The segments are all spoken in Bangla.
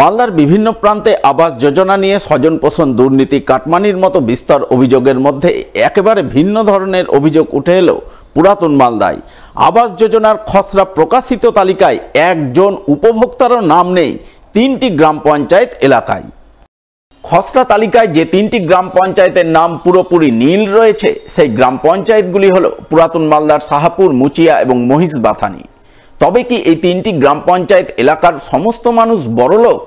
মালদার বিভিন্ন প্রান্তে আবাস যোজনা নিয়ে স্বজন পোষণ দুর্নীতি কাটমানির মতো বিস্তর অভিযোগের মধ্যে একেবারে ভিন্ন ধরনের অভিযোগ উঠে এলো পুরাতন মালদায়। আবাস যোজনার খসড়া প্রকাশিত তালিকায় একজন উপভোক্তারও নাম নেই 3টি গ্রাম পঞ্চায়েত এলাকায়। খসড়া তালিকায় যে 3টি গ্রাম পঞ্চায়েতের নাম পুরোপুরি নীল রয়েছে সেই গ্রাম পঞ্চায়েতগুলি হলো পুরাতন মালদার শাহাপুর, মুচিয়া এবং মহিষবাথানি। তবে কি এই 3টি গ্রাম পঞ্চায়েত এলাকার সমস্ত মানুষ বড়লোক?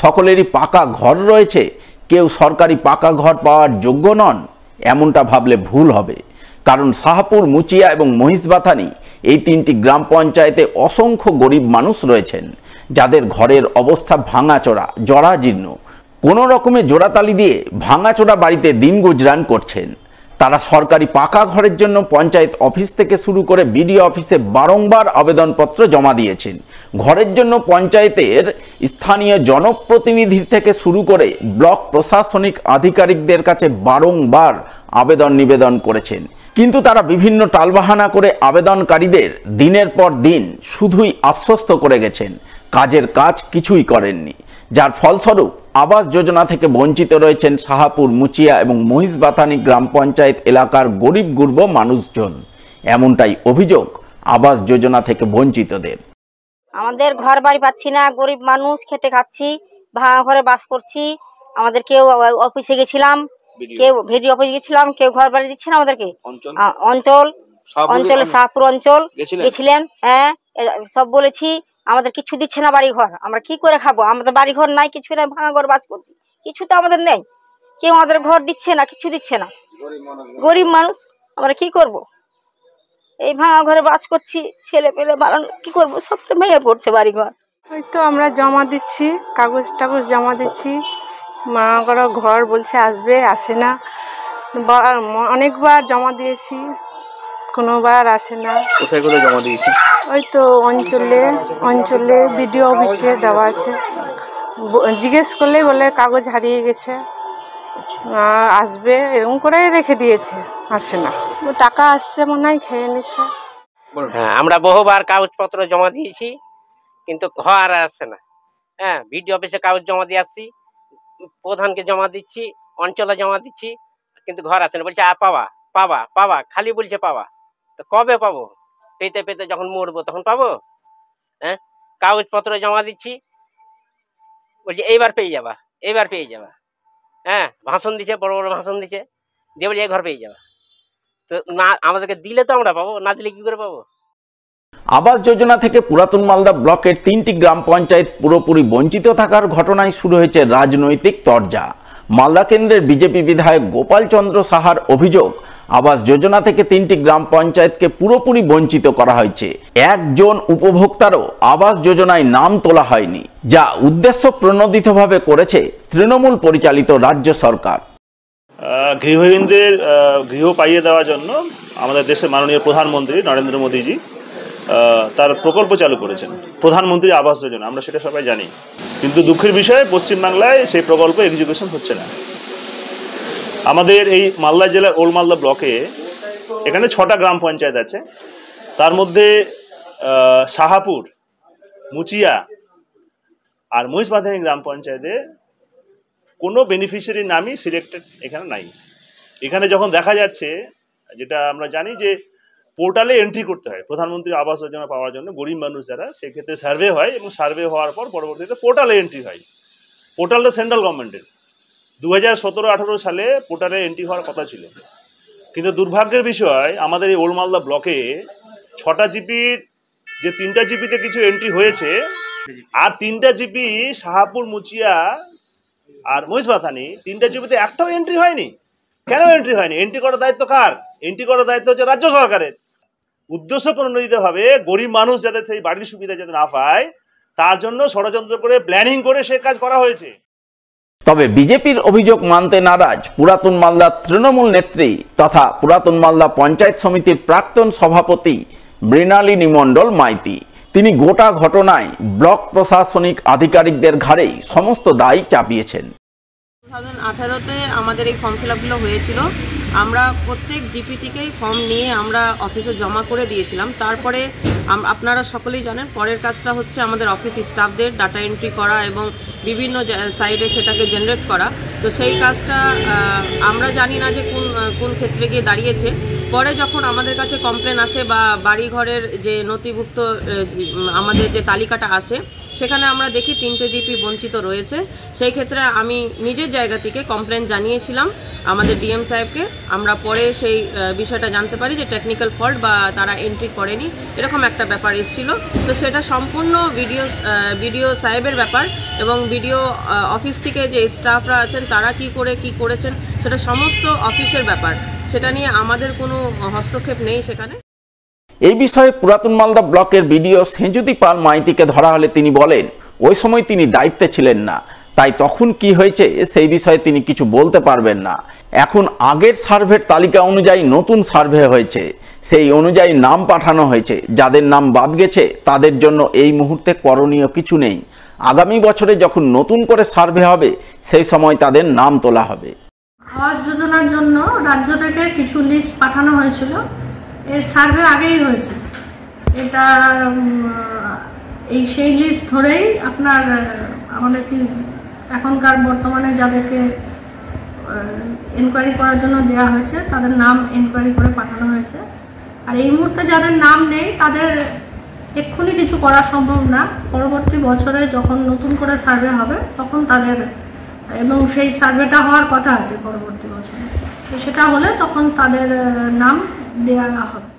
সকলেরই পাকা ঘর রয়েছে, কেউ সরকারি পাকা ঘর পাওয়ার যোগ্য নন? এমনটা ভাবলে ভুল হবে, কারণ শাহাপুর, মুচিয়া এবং মহিষবাথানি এই 3টি গ্রাম পঞ্চায়েতে অসংখ্য গরিব মানুষ রয়েছেন, যাদের ঘরের অবস্থা ভাঙাচোরা, জরাজীর্ণ। কোনো রকমে জোড়াতালি দিয়ে ভাঙাচোরা বাড়িতে দিন গুজরান করছেন। তারা সরকারি পাকা ঘরের জন্য পঞ্চায়েত অফিস থেকে শুরু করে বিডিও অফিসে বারংবার আবেদনপত্র জমা দিয়েছেন। ঘরের জন্য পঞ্চায়েতের স্থানীয় জনপ্রতিনিধির থেকে শুরু করে ব্লক প্রশাসনিক আধিকারিকদের কাছে বারংবার আবেদন নিবেদন করেছেন, কিন্তু তারা বিভিন্ন টালবাহানা করে আবেদনকারীদের দিনের পর দিন শুধুই আশ্বস্ত করে গেছেন, কাজের কাজ কিছুই করেননি। যার ফলস্বরূপ আবাস যোজনা থেকে বঞ্চিত রয়েছেন শাহাপুর, মুচিয়া এবং মহিষবাথানি গ্রাম পঞ্চায়েত এলাকার গরিব গুরব মানুষজন। এমনটাই অভিযোগ আবাস যোজনা থেকে বঞ্চিতদের। আমাদের ঘর বাড়ি পাচ্ছি না, গরিব মানুষ, খেটে খাচ্ছি, ভাঙা ঘরে বাস করছি। আমাদের কেউ অফিসে গেছিলাম, কেউ ভিডিও অফিসে গেছিলাম, কেউ ঘর বাড়ি দিচ্ছে না আমাদেরকে। অঞ্চলে শাহপুর অঞ্চল গেছিলেন, হ্যাঁ, সব বলেছি, আমাদের কিছু দিচ্ছে না বাড়ি ঘর। আমরা কি করে খাবো? আমাদের বাড়ি ঘর নাই, কিছু নাই, ভাঙা ঘর বাস করছি, কিছু তো আমাদের নেই। কেউ আমাদের ঘর দিচ্ছে না, কিছু দিচ্ছে না। গরিব মানুষ, আমরা কি করব? এই ভাঙা ঘরে বাস করছি, ছেলে পেলে বাড়ানো, কি করবো? সব তো ভেঙে পড়ছে বাড়ি ঘর। হয়তো আমরা জমা দিচ্ছি, কাগজ টাগজ জমা দিচ্ছি, মা করে ঘর বলছে আসবে, আসে না। অনেকবার জমা দিয়েছি, কোনোবার আসে না। কোথায় কোথায় জমা দিয়েছি? ওই তো অঞ্চলে বিডিও অফিসে দেওয়া আছে। জিজ্ঞেস করলে বলে কাগজ হারিয়ে গেছে, আসবে, এরকম করে রেখে দিয়েছে, আসে না। টাকা আসছে মনে হয়, খেয়ে নিচ্ছে। হ্যাঁ, আমরা বহুবার কাগজপত্র জমা দিয়েছি, কিন্তু ঘর আসে না। হ্যাঁ, বিডিও অফিসে কাগজ জমা দিয়ে আসছি, প্রধানকে জমা দিচ্ছি, অঞ্চলে জমা দিচ্ছি, কিন্তু ঘর আসে না। বলছে পাবা পাবা পাবা, খালি বলছে পাবা। তো কবে পাবো? পেতে পেতে যখন মরবো তখন পাবো? হ্যাঁ, কাগজপত্র জমা দিচ্ছি, বলছে এইবার পেয়ে যাবা, এইবার পেয়ে যাবা। হ্যাঁ, ভাষণ দিচ্ছে, বড় বড় ভাষণ দিচ্ছে, দিয়ে বলছে এই ঘর পেয়ে যাবা। তো না, আমাদেরকে দিলে তো আমরা পাবো, না দিলে কি করে পাবো? আবাস যোজনা থেকে পুরাতন মালদা ব্লকের 3টি গ্রাম পঞ্চায়েত পুরোপুরি বঞ্চিত থাকার ঘটনায় শুরু হয়েছে রাজনৈতিক তরজা। মালদা কেন্দ্রের বিজেপি বিধায়ক গোপাল চন্দ্র সাহার অভিযোগ, আবাস যোজনা থেকে 3টি গ্রাম পঞ্চায়েতকে পুরোপুরি বঞ্চিত করা হয়েছে। একজন উপভোক্তারও আবাস যোজনায় নাম তোলা হয়নি, যা উদ্দেশ্য প্রণোদিতভাবে করেছে তৃণমূল পরিচালিত রাজ্য সরকার। গৃহহীনদের গৃহ পাইয়ে দেওয়ার জন্য আমাদের দেশের মাননীয় প্রধানমন্ত্রী নরেন্দ্র মোদীজি তার প্রকল্প চালু করেছেন, প্রধানমন্ত্রী আবাস যোজনা। আমরা সেটা সবাই জানি, কিন্তু দুঃখের বিষয় পশ্চিমবাংলায় সেই প্রকল্প এক্সিকিউশন হচ্ছে না। আমাদের এই মালদা জেলার ওল্ড মালদা ব্লকে এখানে 6টা গ্রাম পঞ্চায়েত আছে, তার মধ্যে শাহাপুর, মুচিয়া আর মহিষবাথানি গ্রাম পঞ্চায়েতে কোনো বেনিফিশিয়ারির নামই সিলেক্টেড এখানে নাই। এখানে যখন দেখা যাচ্ছে, যেটা আমরা জানি যে পোর্টালে এন্ট্রি করতে হয় প্রধানমন্ত্রী আবাস যোজনা পাওয়ার জন্য, গরিব মানুষ যারা, সেক্ষেত্রে সার্ভে হয় এবং সার্ভে হওয়ার পর পরবর্তীতে পোর্টালে এন্ট্রি হয়। পোর্টালটা সেন্ট্রাল গভর্নমেন্টের, 2017-18 সালে পোর্টালে এন্ট্রি হওয়ার কথা ছিল। কিন্তু দুর্ভাগ্যের বিষয়, আমাদের এই ওল্ড মালদা ব্লকে 6টা জিপির যে 3টা জিপিতে কিছু এন্ট্রি হয়েছে, আর 3টা জিপি শাহাপুর, মুচিয়া আর মহিষবাথানি 3টা জিপিতে একটাও এন্ট্রি হয়নি। কেন এন্ট্রি হয়নি? এন্ট্রি করার দায়িত্ব কার? এন্ট্রি করার দায়িত্ব হচ্ছে রাজ্য সরকারের। উদ্দেশ্য প্রণোদিতভাবে গরিব মানুষ যাতে সেই বাড়ির সুবিধা যাতে না পায়, তার জন্য ষড়যন্ত্র করে, প্ল্যানিং করে সে কাজ করা হয়েছে। তবে বিজেপির অভিযোগ মানতে নারাজ পুরাতন মালদা তৃণমূল নেত্রী তথা পুরাতন মালদা পঞ্চায়েত সমিতির প্রাক্তন সভাপতি মৃণালিনী মণ্ডল মাইতি। তিনি গোটা ঘটনায় ব্লক প্রশাসনিক আধিকারিকদের ঘাড়েই সমস্ত দায় চাপিয়েছেন। 2018-তে আমাদের এই ফর্ম ফিল আপগুলো হয়েছিল। আমরা প্রত্যেক জিপিটিকেই ফর্ম নিয়ে আমরা অফিসে জমা করে দিয়েছিলাম। তারপরে আপনারা সকলেই জানেন পরের কাজটা হচ্ছে আমাদের অফিস স্টাফদের ডাটা এন্ট্রি করা এবং বিভিন্ন সাইডে সেটাকে জেনারেট করা। তো সেই কাজটা আমরা জানি না যে কোন ক্ষেত্রে গিয়ে দাঁড়িয়েছে। পরে যখন আমাদের কাছে কমপ্লেন আসে বা বাড়িঘরের যে নথিভুক্ত আমাদের যে তালিকাটা আসে সেখানে আমরা দেখি 3টে জিপি বঞ্চিত রয়েছে। সেই ক্ষেত্রে আমি নিজের জায়গা থেকে কমপ্লেন জানিয়েছিলাম আমাদের ডিএম সাহেবকে। আমরা পরে সেই বিষয়টা জানতে পারি যে টেকনিক্যাল ফল্ট বা তারা এন্ট্রি করেনি, এরকম একটা ব্যাপার এসেছিল। তো সেটা সম্পূর্ণ বিডিও সাহেবের ব্যাপার এবং বিডিও অফিস থেকে যে স্টাফরা আছেন তারা কি করেছেন সেটা সমস্ত অফিসের ব্যাপার, সেটা নিয়ে আমাদের কোনো হস্তক্ষেপ নেই সেখানে। এই বিষয়ে পুরাতন মালদা ব্লকের বিডিও সেঁজুদি পাল মাইতিকে ধরা হলে তিনি বলেন ওই সময় তিনি দায়িত্বে ছিলেন না, তাই তখন কি হয়েছে সেই বিষয়ে তিনি কিছু বলতে পারবেন না। এখন আগের সার্ভের তালিকা অনুযায়ী নতুন সার্ভে হয়েছে, সেই অনুযায়ী নাম পাঠানো হয়েছে। যাদের নাম বাদ গেছে তাদের জন্য এই মুহূর্তে করণীয় কিছু নেই। আগামী বছরে যখন নতুন করে সার্ভে হবে সেই সময় তাদের নাম তোলা হবে। আবাস যোজনার জন্য রাজ্য থেকে কিছু লিস্ট পাঠানো হয়েছিল, এর সার্ভে আগেই হয়েছে। এটা সেই লিস্ট ধরেই আপনার আমাদের কি এখনকার বর্তমানে যাদেরকে এনকোয়ারি করার জন্য দেওয়া হয়েছে তাদের নাম এনকোয়ারি করে পাঠানো হয়েছে। আর এই মুহূর্তে যাদের নাম নেই তাদের এক্ষুনি কিছু করা সম্ভব না। পরবর্তী বছরে যখন নতুন করে সার্ভে হবে তখন তাদের, এবং সেই সার্ভেটা হওয়ার কথা আছে পরবর্তী বছরে, সেটা হলে তখন তাদের নাম দেওয়া হবে।